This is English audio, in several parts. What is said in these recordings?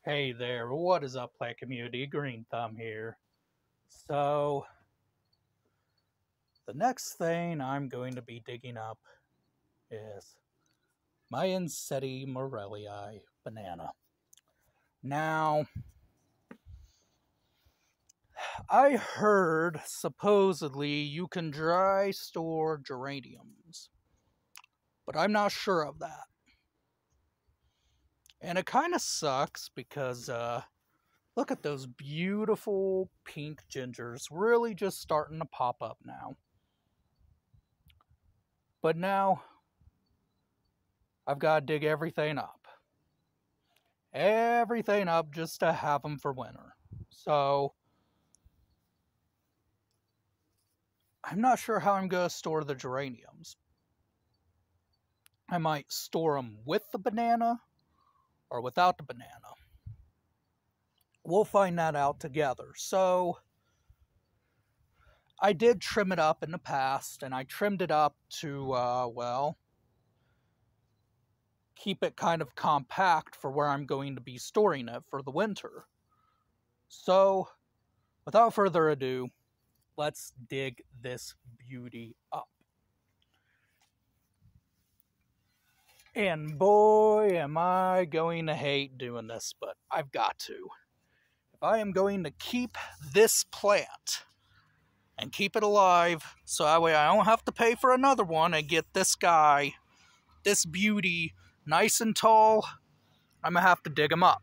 Hey there, what is up, plant community? Green Thumb here. So, the next thing I'm going to be digging up is my Ensettie maurelii banana. Now, I heard supposedly you can dry store geraniums, but I'm not sure of that. And it kind of sucks because, look at those beautiful pink gingers really just starting to pop up now. But now, I've got to dig everything up. Everything up just to have them for winter. So, I'm not sure how I'm going to store the geraniums. I might store them with the banana or without the banana. We'll find that out together. So, I did trim it up in the past, and I trimmed it up to, well, keep it kind of compact for where I'm going to be storing it for the winter. So, without further ado, let's dig this beauty up. And boy, am I going to hate doing this, but I've got to. If I am going to keep this plant and keep it alive, so that way I don't have to pay for another one and get this guy, this beauty, nice and tall, I'm going to have to dig him up.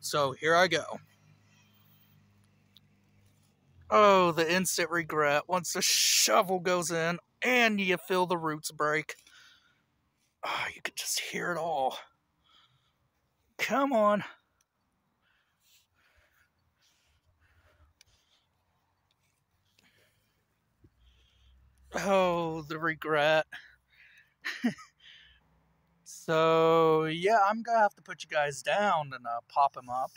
So here I go. Oh, the instant regret once the shovel goes in and you feel the roots break. Oh, you could just hear it all. Come on. Oh, the regret. So, yeah, I'm gonna have to put you guys down and pop him up.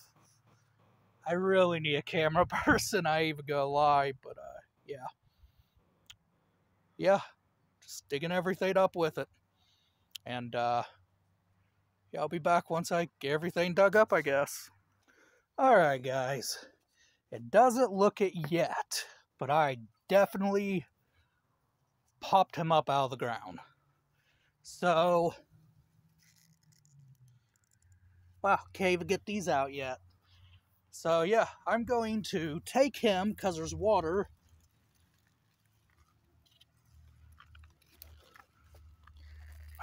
I really need a camera person, I even gonna lie, but yeah. Yeah, just digging everything up with it. And, yeah, I'll be back once I get everything dug up, I guess. Alright, guys. It doesn't look it yet, but I definitely popped him up out of the ground. So, wow, can't even get these out yet. So yeah, I'm going to take him, because there's water.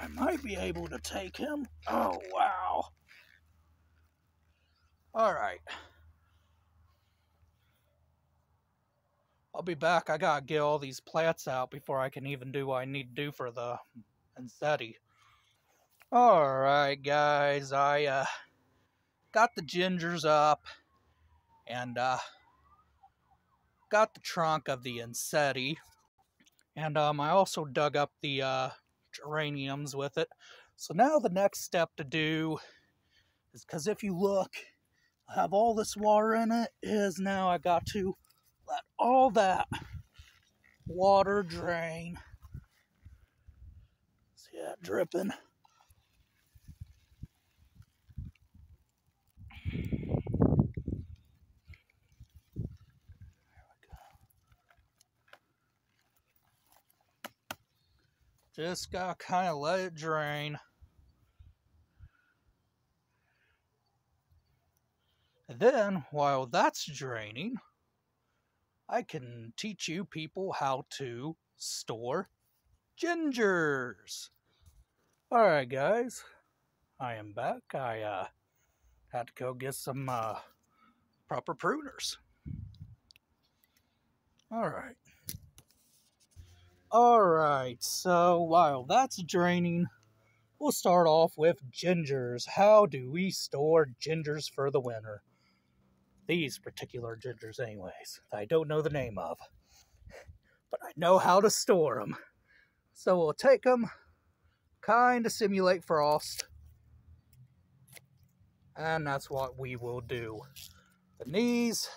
I might be able to take him. Oh, wow. Alright. I'll be back. I gotta get all these plants out before I can even do what I need to do for the Ensettie. Alright, guys. I got the gingers up and got the trunk of the Ensettie. And I also dug up the geraniums with it. So now the next step to do is, because if you look, I have all this water in it, is now I got to let all that water drain. See that dripping? Just gotta kind of let it drain. And then, while that's draining, I can teach you people how to store gingers. Alright, guys. I am back. I had to go get some proper pruners. Alright. Alright, so while that's draining, we'll start off with gingers. How do we store gingers for the winter? These particular gingers anyways, that I don't know the name of. But I know how to store them. So we'll take them, kind of simulate frost. And that's what we will do. And these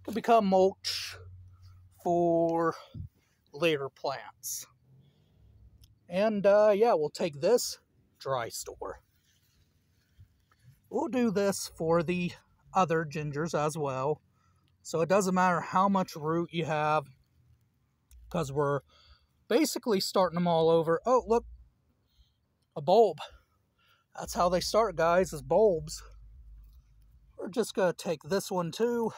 can become mulch for later plants. And yeah, we'll take this dry store. We'll do this for the other gingers as well. So it doesn't matter how much root you have, because we're basically starting them all over. Oh, look, a bulb. That's how they start, guys, is bulbs. We're just going to take this one too.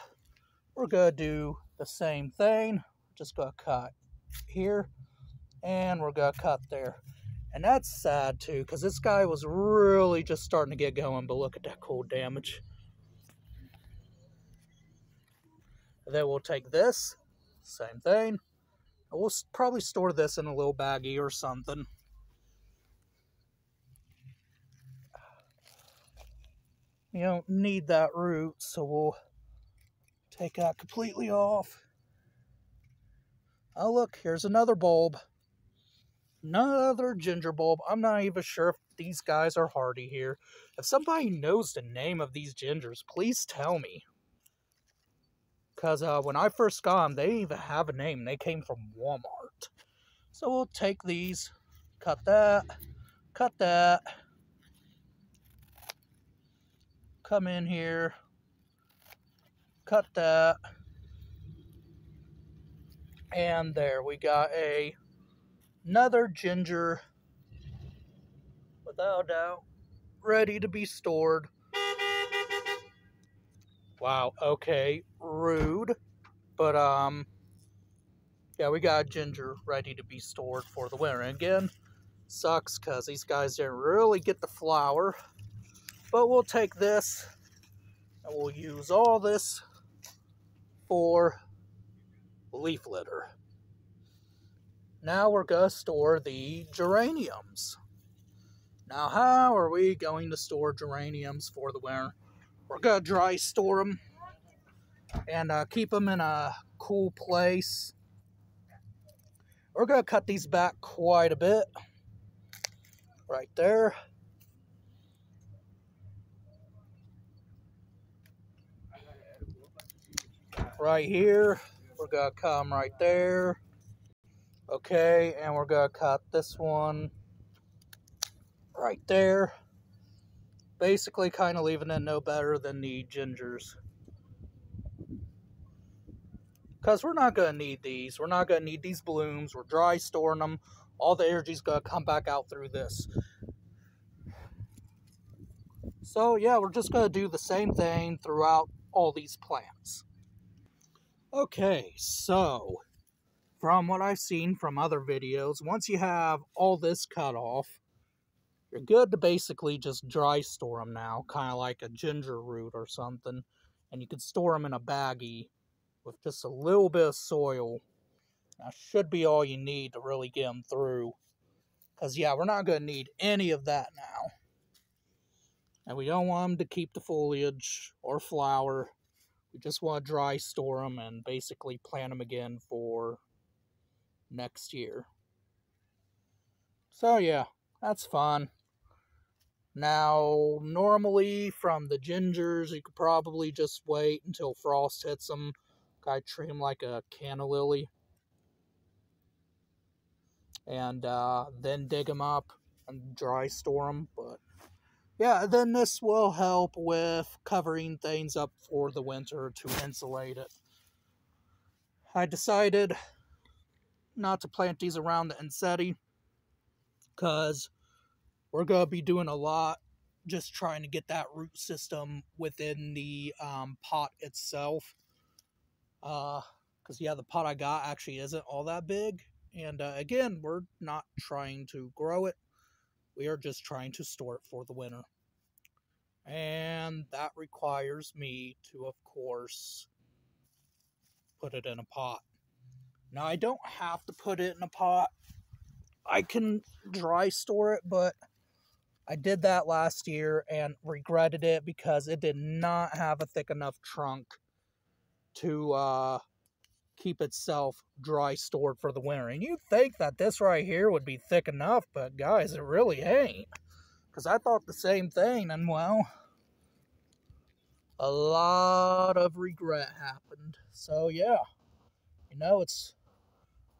We're going to do the same thing. Just going to cut here, and we're going to cut there. And that's sad too, because this guy was really just starting to get going, but look at that cool damage. Then we'll take this, same thing. We'll probably store this in a little baggie or something. You don't need that root, so we'll take that completely off. Oh look, here's another bulb. Another ginger bulb. I'm not even sure if these guys are hardy here. If somebody knows the name of these gingers, please tell me. Because when I first got them, they didn't even have a name. They came from Walmart. So we'll take these, cut that, come in here, cut that, and there we got another ginger, without a doubt, ready to be stored. Wow, okay, rude, but yeah, we got a ginger ready to be stored for the winter. And again, sucks because these guys didn't really get the flower, but we'll take this and we'll use all this for leaf litter. Now we're going to store the geraniums. Now, how are we going to store geraniums for the winter? We're going to dry store them and keep them in a cool place. We're going to cut these back quite a bit. Right there. Right here. We're going to come right there. Okay, and we're going to cut this one right there. Basically kind of leaving it no better than the gingers. Because we're not going to need these. We're not going to need these blooms. We're dry storing them. All the energy's going to come back out through this. So yeah, we're just going to do the same thing throughout all these plants. Okay, so from what I've seen from other videos, once you have all this cut off, you're good to basically just dry store them now, kind of like a ginger root or something. And you can store them in a baggie with just a little bit of soil. That should be all you need to really get them through. Because, yeah, we're not going to need any of that now. And we don't want them to keep the foliage or flower. We just want to dry store them and basically plant them again for next year. So, yeah, that's fun. Now, normally from the gingers, you could probably just wait until frost hits them. I treat them like a canna lily. And then dig them up and dry store them. But yeah, then this will help with covering things up for the winter to insulate it. I decided not to plant these around the Ensettie because we're going to be doing a lot just trying to get that root system within the pot itself. Because yeah, the pot I got actually isn't all that big. And again, we're not trying to grow it. We are just trying to store it for the winter. And that requires me to, of course, put it in a pot. Now, I don't have to put it in a pot. I can dry store it, but I did that last year and regretted it because it did not have a thick enough trunk to keep itself dry stored for the winter. And you'd think that this right here would be thick enough, but guys, it really ain't. Because I thought the same thing, and well, a lot of regret happened. So yeah, you know, it's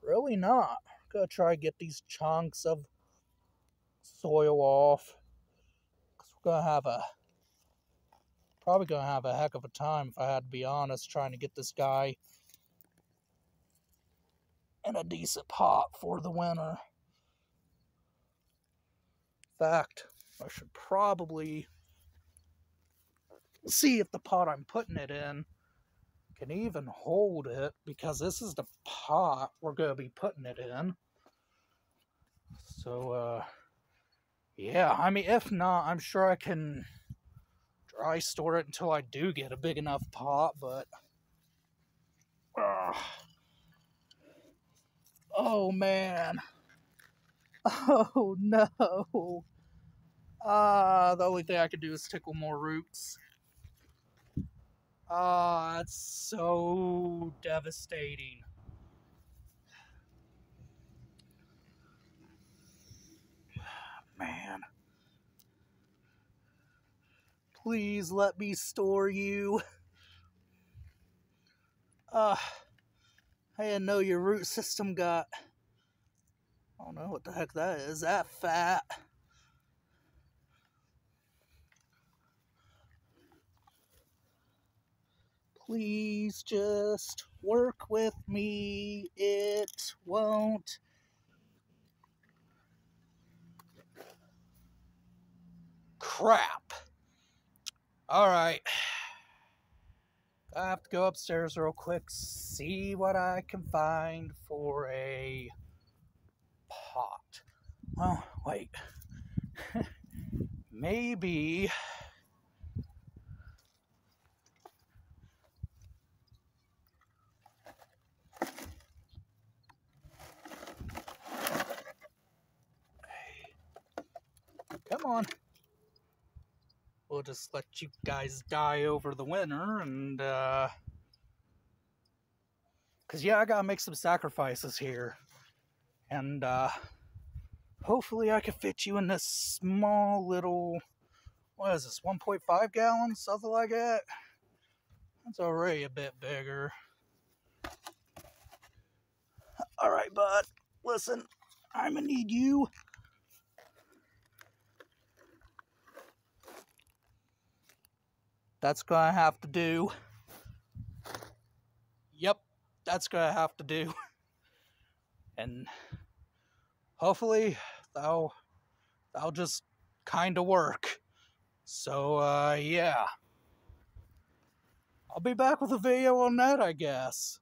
really not. I'm gonna try to get these chunks of soil off. Because we're gonna have a Probably gonna have a heck of a time, if I had to be honest, trying to get this guy in a decent pot for the winter. In fact, I should probably see if the pot I'm putting it in can even hold it, because this is the pot we're going to be putting it in. So, yeah, I mean, if not, I'm sure I can dry store it until I do get a big enough pot, but... oh, man. Oh, no. The only thing I can do is tickle more roots. It's so devastating. Man. Please let me store you. I didn't know your root system got... I don't know what the heck that is. That fat. Please just work with me. It won't. Crap. Alright. I have to go upstairs real quick, see what I can find for a pot. Oh, wait. Maybe... come on. We'll just let you guys die over the winter, and, because, yeah, I gotta make some sacrifices here. And, hopefully I can fit you in this small little... what is this, 1.5 gallons? Something like that? That's already a bit bigger. Alright, bud. Listen, I'm gonna need you. That's gonna have to do. Yep, that's gonna have to do. And hopefully that'll just kind of work. So, yeah. I'll be back with a video on that, I guess.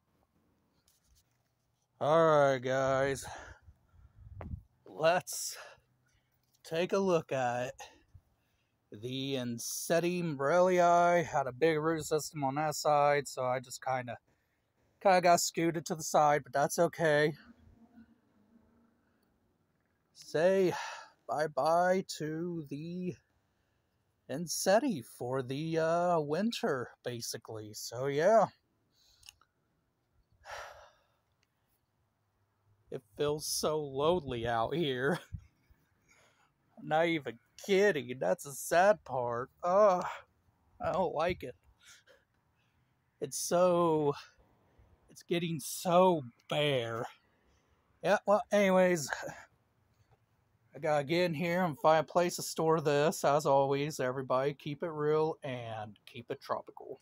Alright, guys. Let's take a look at it. The Ensettie maurelii had a big root system on that side, so I just kind of got scooted to the side, but that's okay. Say bye-bye to the Ensettie for the winter, basically. So, yeah. It feels so lonely out here. I'm not even kidding. That's the sad part. Ugh. I don't like it. It's getting so bare. Yeah, well, anyways, I gotta get in here and find a place to store this. As always, everybody, keep it real and keep it tropical.